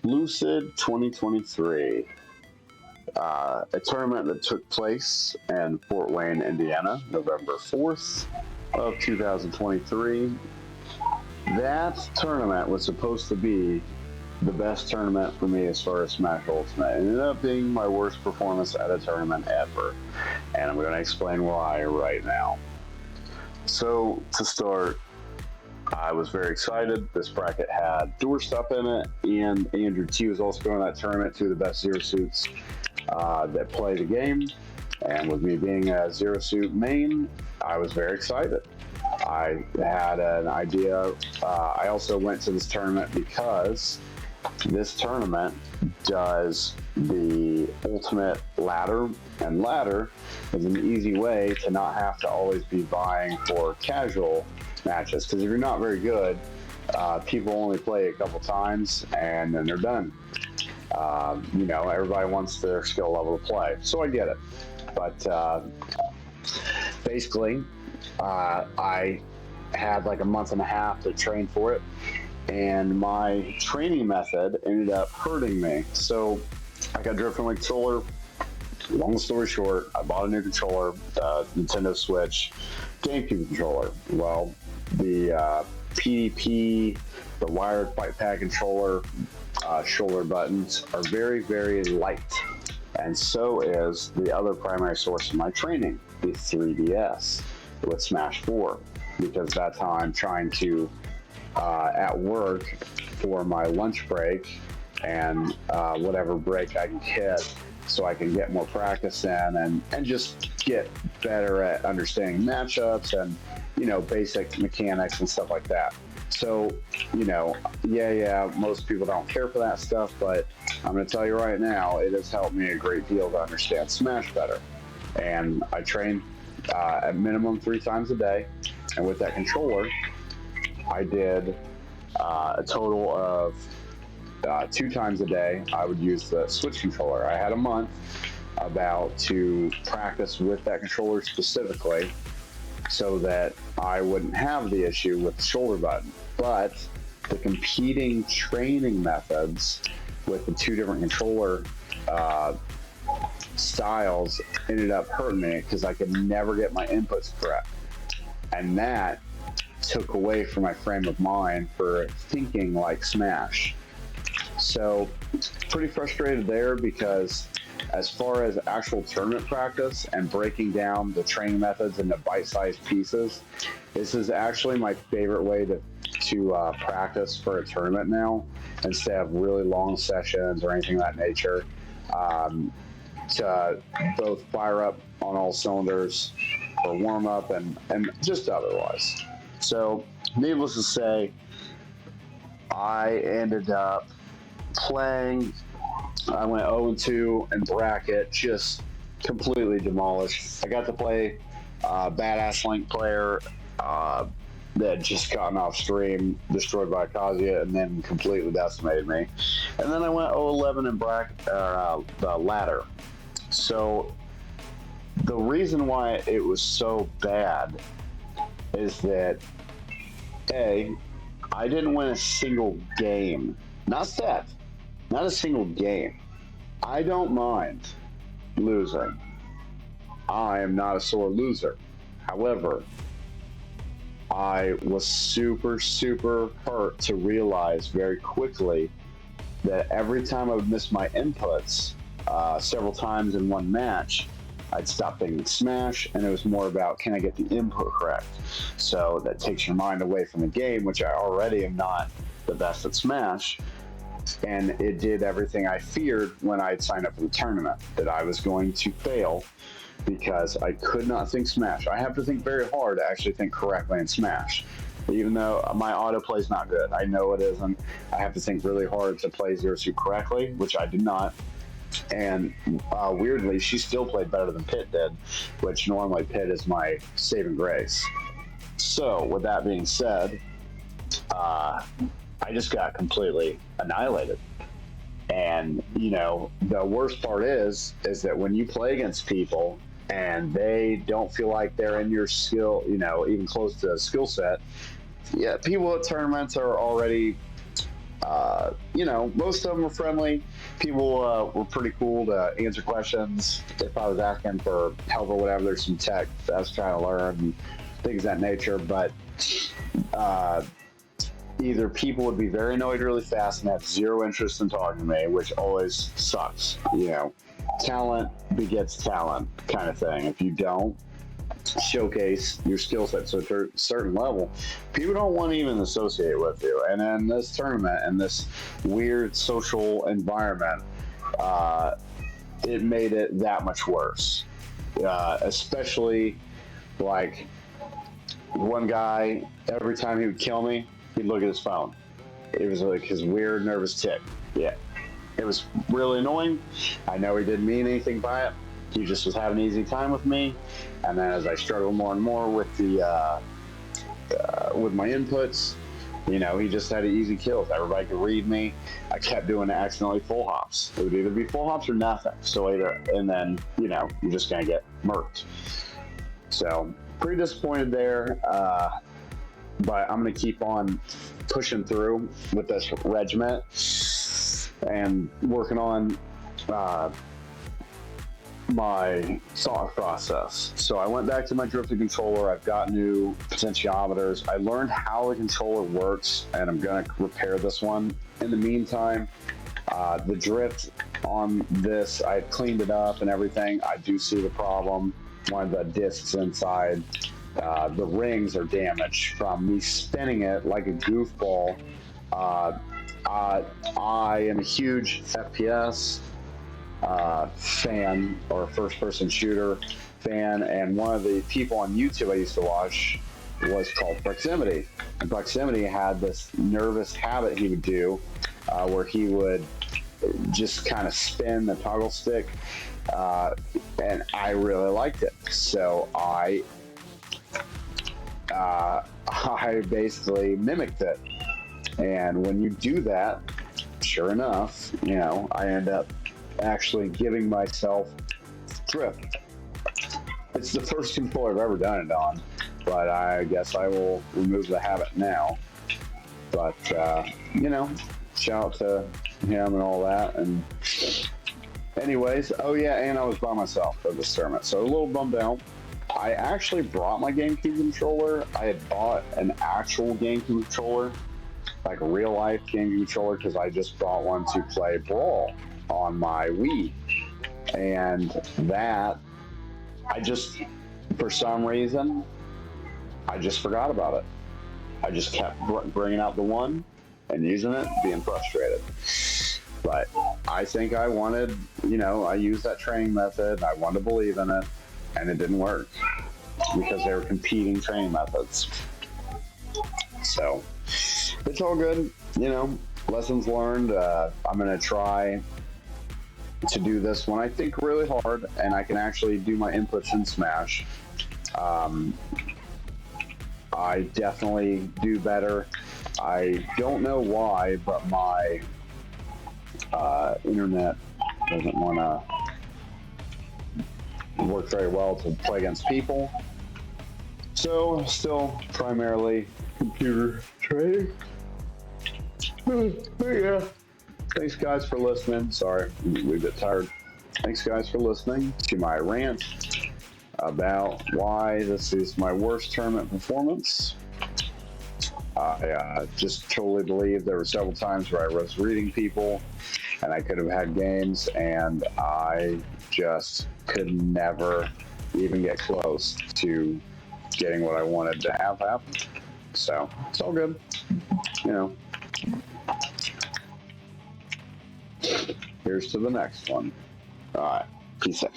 Lucid 2023, a tournament that took place in Fort Wayne, Indiana, November 4th of 2023. That tournament was supposed to be the best tournament for me as far as Smash Ultimate. It ended up being my worst performance at a tournament ever, and I'm going to explain why right now. So, to start, I was very excited. This bracket had Doorstop in it, and Andrew T was also going to that tournament, two of the best Zero Suits that play the game. And with me being a Zero Suit main, I was very excited. I had an idea. I also went to this tournament because this tournament does the ultimate ladder, and ladder is an easy way to not have to always be buying for casual matches, because if you're not very good, people only play a couple times and then they're done. Everybody wants their skill level to play, so I get it. But basically, I had like a month and a half to train for it, and my training method ended up hurting me. So I got drifting like controller. Long story short, I bought a new controller, the Nintendo Switch GameCube controller. Well, the PDP, the wired fight pad controller shoulder buttons are very, very light. And so is the other primary source of my training, the 3DS with Smash 4, because that's how I'm trying to, at work for my lunch break and whatever break I can get, so I can get more practice in and just get better at understanding matchups and, basic mechanics and stuff like that. So, most people don't care for that stuff, but I'm going to tell you right now, it has helped me a great deal to understand Smash better. And I train at minimum 3 times a day, and with that controller, I did a total of 2 times a day. I would use the Switch controller. I had a month about to practice with that controller specifically, so that I wouldn't have the issue with the shoulder button. But the competing training methods with the 2 different controller styles ended up hurting me because I could never get my inputs correct. And that took away from my frame of mind for thinking like Smash. So pretty frustrated there, because as far as actual tournament practice and breaking down the training methods into bite-sized pieces, this is actually my favorite way to practice for a tournament now, instead of really long sessions or anything of that nature, to both fire up on all cylinders for warm-up and just otherwise. So needless to say, I ended up playing. I went 0-2 in bracket, just completely demolished. I got to play badass Link player that had just gotten off stream, destroyed by Kazuya, and then completely decimated me. And then I went 0-11 in bracket, the ladder. So the reason why it was so bad is that I didn't win a single game. Not set. Not a single game. I don't mind losing. I am not a sore loser. However, I was super, super hurt to realize very quickly that every time I would miss my inputs several times in one match, I'd stop thinking Smash, and it was more about, can I get the input correct? So that takes your mind away from the game, which I already am not the best at Smash. And it did everything I feared when I'd signed up for the tournament, that I was going to fail because I could not think Smash. I have to think very hard to actually think correctly in Smash. Even though my autoplay is not good, I know it isn't. I have to think really hard to play Zero Suit correctly, which I did not. And weirdly, she still played better than Pitt did, which normally Pitt is my saving grace. So, with that being said, I just got completely annihilated. And, the worst part is that when you play against people and they don't feel like they're in your skill, even close to a skill set, yeah, people at tournaments are already You know, most of them were friendly. People were pretty cool to answer questions if I was asking for help or whatever. There's some tech that I was trying to learn, things of that nature. But uh, either people would be very annoyed really fast and have zero interest in talking to me, which always sucks. You know, talent begets talent kind of thing. If you don't showcase your skill set to a certain level, people don't want to even associate with you. And in this tournament and this weird social environment, it made it that much worse. Especially like one guy, every time he would kill me, he'd look at his phone. It was like his weird nervous tick. Yeah. It was really annoying. I know he didn't mean anything by it. He just was having an easy time with me. And then as I struggled more and more with the with my inputs, you know, he just had an easy kill. Everybody could read me. I kept doing accidentally full hops. It would either be full hops or nothing. So either, and then, you know, you're just gonna get murked. So pretty disappointed there. But I'm gonna keep on pushing through with this regiment and working on my thought process. So I went back to my drifted controller. I've got new potentiometers. I learned how the controller works, and I'm going to repair this one. In the meantime, the drift on this, I cleaned it up and everything. I do see the problem. One of the discs inside, the rings are damaged from me spinning it like a goofball. I am a huge FPS fan, or first-person shooter fan, and one of the people on YouTube I used to watch was called Proximity. And Proximity had this nervous habit he would do where he would just kind of spin the toggle stick, and I really liked it. So I basically mimicked it. And when you do that, sure enough, you know, I end up actually giving myself drift. It's the first controller I've ever done it on, but I guess I will remove the habit now. But, you know, shout out to him and all that. And anyways, oh yeah, and I was by myself for this tournament, so a little bummed out. I actually brought my GameCube controller. I had bought an actual GameCube controller, like a real life GameCube controller, because I just bought one to play Brawl on my Wii. And that, I just, for some reason, I just forgot about it. I just kept bringing out the one and using it, being frustrated. But I think I wanted, you know, I used that training method, I wanted to believe in it, and it didn't work because they were competing training methods. So it's all good, you know, lessons learned. I'm going to try to do this when I think really hard and I can actually do my inputs in Smash. I definitely do better. I don't know why, but my internet doesn't want to work very well to play against people. So still primarily computer training. But yeah. Thanks guys for listening. Sorry, I'm a bit tired. Thanks guys for listening to my rant about why this is my worst tournament performance. I just totally believe there were several times where I was reading people and I could have had games, and I just could never even get close to getting what I wanted to have happen. So it's all good, you know. Here's to the next one. All right, peace out.